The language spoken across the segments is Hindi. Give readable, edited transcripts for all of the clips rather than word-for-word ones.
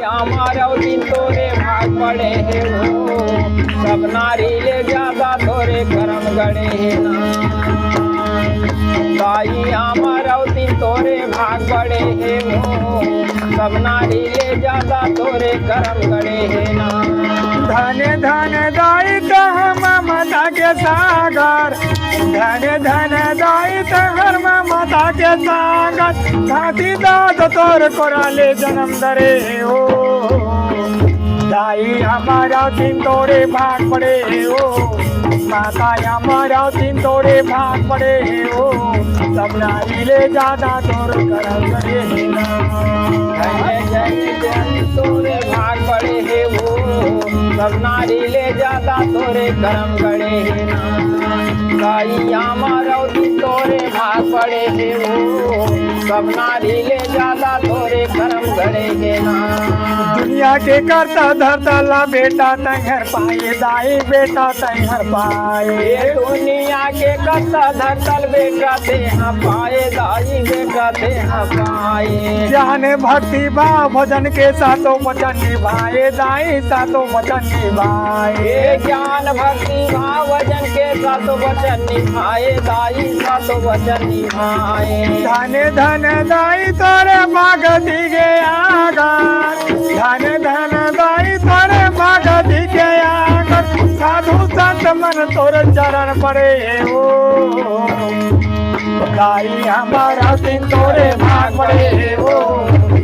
हमारा दिन तोरे भाग पड़े है वो, सब नारी ले ज्यादा तोरे कर्म गड़े है ना। ताई हमारा दिन तोरे भाग पड़े है वो, सब नारी ले ज्यादा तोरे कर्म गड़े है ना। धन धन दाई ममता के सागर, धन धन दाई हर ममता के सागर, घाटी दाद तोर कोराले जन्म दरे हो। दाई हमारा दिन तोरे भाग पड़े हो, माता हमारा दिन तोरे भाग पड़े हो, सब नारी ले ज्यादा तोर करम करे ना। तोरे भाग पड़े है वो, सब नारी ले ज्यादा तोरे कर्म गड़े है ना। ताई हमारा दिन तोरे भाग पड़े है वो, सब नारी ले ज्यादा तोरे कर्म गड़े है ना। दुनिया के करता धरता ला बेटा तैहर पाए, दाई बेटा तैहर पाए। दुनिया के करता धरतल बेटा ते हाँ पाए, दाई बेटा ते हाँ पाए। ज्ञान भक्ति भाव भजन के सातों वचन निभाए, दाई सातों वचन निभाए। ज्ञान भक्ति भाव भजन के सातों वचन निभाए, दाई सातों वचन निभाए। धन धन दाई तोरे भगति के आगर, धन धन दाई तोरे भगति के आगर, साधु संत मन तोरे चरण पड़े हो। दाई हमारा दिन तोरे भाग पड़े हो,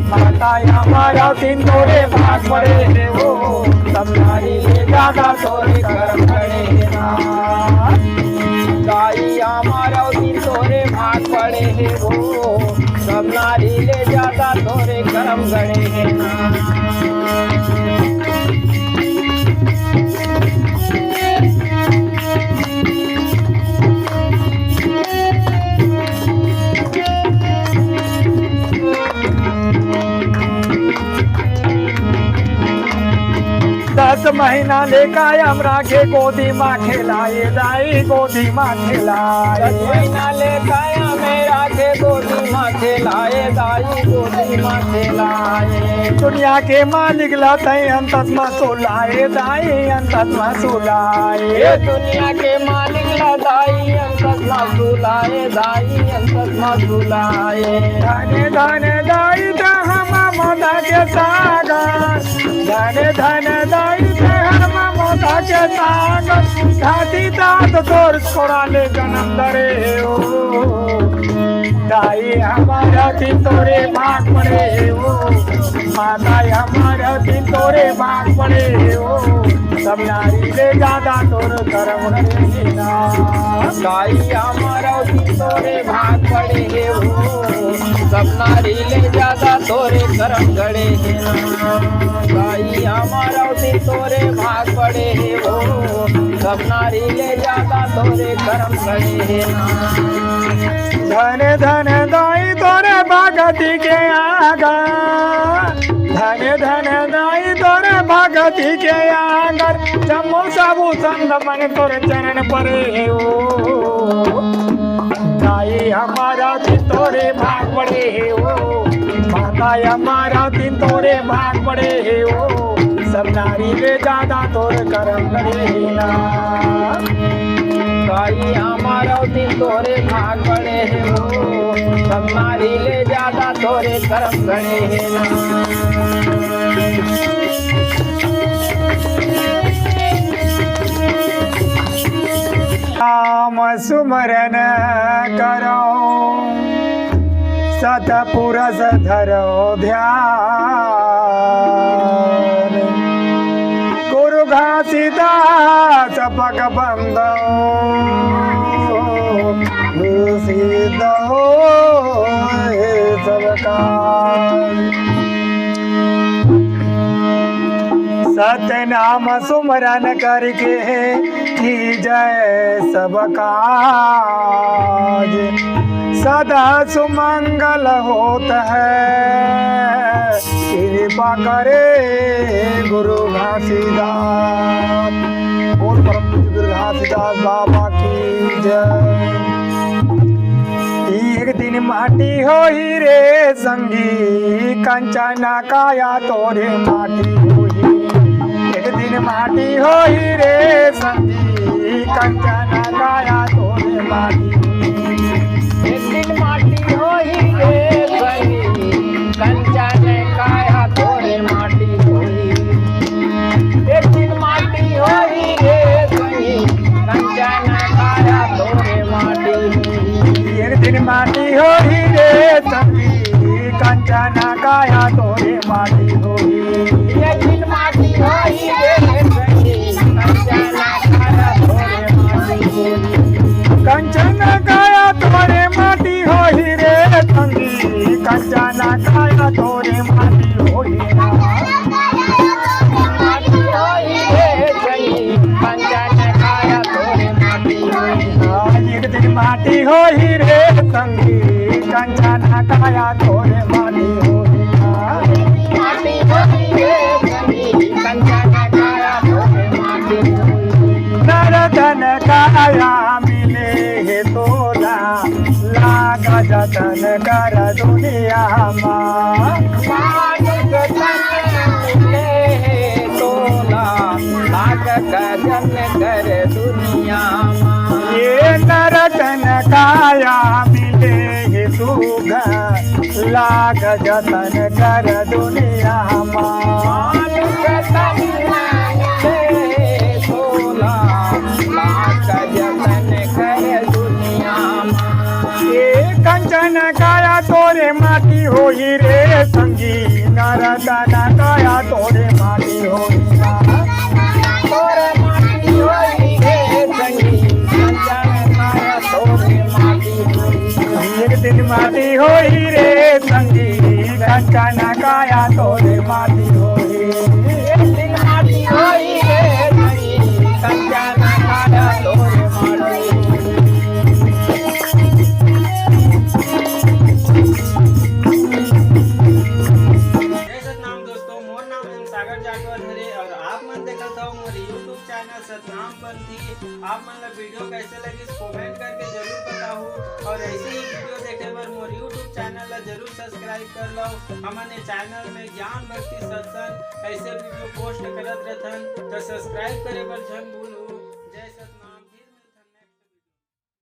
माता हमारा दिन तोरे भाग पड़े हो, सब नारी ले ज्यादा तोरे कर्म करे ना। दाई हमारा दिन तोरे भाग पड़े है वो, सब नारी ले ज्यादा तोरे कर्म गड़े है ना। दस महीना लेकर हम राखे गोदी माँ खिलाए, दाई गोदी माँ खिलाए। महीना लेकर मेरा के गोदी माँ खिलाए, दाई गोदी माँ खिलाए। दुनिया के मालिक लाते अंतत में सुलाए, दाई अंतत में सुलाए। दुनिया के मालिक ला दाई अंतत में सुलाए, दाई अंतत में सुलाए। धन धन दाई हम ममता के सागर, धन धन दाई ममता के सागर, घाटी दाद तोर कोराले जन्म दरे हो। दाई हमारा दिन तोरे भाग पड़े हो, माता हमारा दिन तोरे भाग पड़े हो, सब नारी ले ज्यादा तोर कर्म करे ना। दाई हमारा दिन तोरे भाग पड़े हो, सब नारी ले ज्यादा तोरे कर्म गड़े है ना। दाई हमारा दिन तोरे भाग पड़े हो, सब नारी ले ज्यादा तोरे कर्म गड़े है ना। धन धन दाई तोरे भगति के आगर, धन धन दाई तोरे भगति के आगर, जम्मू साबू संत मन तोरे चरण परे हो। दाई हमारा दिन तोरे भाग पड़े हो, माता हमारा दिन तोरे भाग पड़े हो, सब नारी ले ज्यादा तोर कर्म करे ना। दाई हमारा दिन तोरे भाग पड़े हो, सब नारी ले ज्यादा तोरे कर्म गड़े है ना। नाम सुमरन करो सतपुरस धरो ध्यान, गुरु घासीदास भगबंदो सिद्ध हो सबका। सतनाम सुमरन करके की जय सब काज, सदा सुमंगल होत है, कृपा करे गुरु घासीदास। और परम गुरु घासीदास बाबा की जय। एक दिन माटी होई रे संगी कंचन काया तोरे माटी होई एक दिन माटी होई रे संगी कंचन काया तोरे माटी एक दिन माटी होई रे संगी कंचन काया तोरे माटी होई एक दिन माटी होई रे संगी कंचन काया तोरे माटी होई एक दिन माटी होई रे संगी कंचन काया तोरे माटी होई एक दिन माटी होई रे संगी कंचन काया तोरे माटी होई कंचन काया तोरे माटी होई रे संगी कंचन काया तोरे माटी होई माटी होई रे संगी कंचन काया तोरे माटी होई एक दिन माटी होई रे संगी कंचन काया तोरे माटी होई माटी होई रे संगी कंचन काया तोरे माटी होई नरतन काया मिले हे तोला लाग जतन कर दुनिया माँ मानुष तन मिले तोला लाग गजन कर दुनिया माँ ये नरतन काया मिले हे सुग लाग जतन कर दुनिया माँ मानुष तन मिले तोला लाग गजन कर दुनिया माँ ये कंचन काया तोरे माटी होई रे संगी नरतन काया तोरे माटी होई तोरे माटी होई रे संगी कंचन काया तोरे माटी होई एक दिन माटी होई रे संगी कंचन काया तोरे माटी होई एक दिन माटी होई रे संगी कंचन काया तोरे माटी होई जय सतनाम दोस्तों, मोर नाम है सागर जाटवर हरे और आप मन देखत हो मोर YouTube चैनल सतनाम पंथी। आप मन ला वीडियो कैसे लगी कमेंट करके जरूर बताओ और ऐसे ही वीडियो देखे बर मोर YouTube चैनल ला जरूर सब्सक्राइब कर लो। हमने चैनल में ज्ञान भक्ति सत्संग ऐसे वीडियो पोस्ट करत रहथन तो सब्सक्राइब करे बर झन भूलू।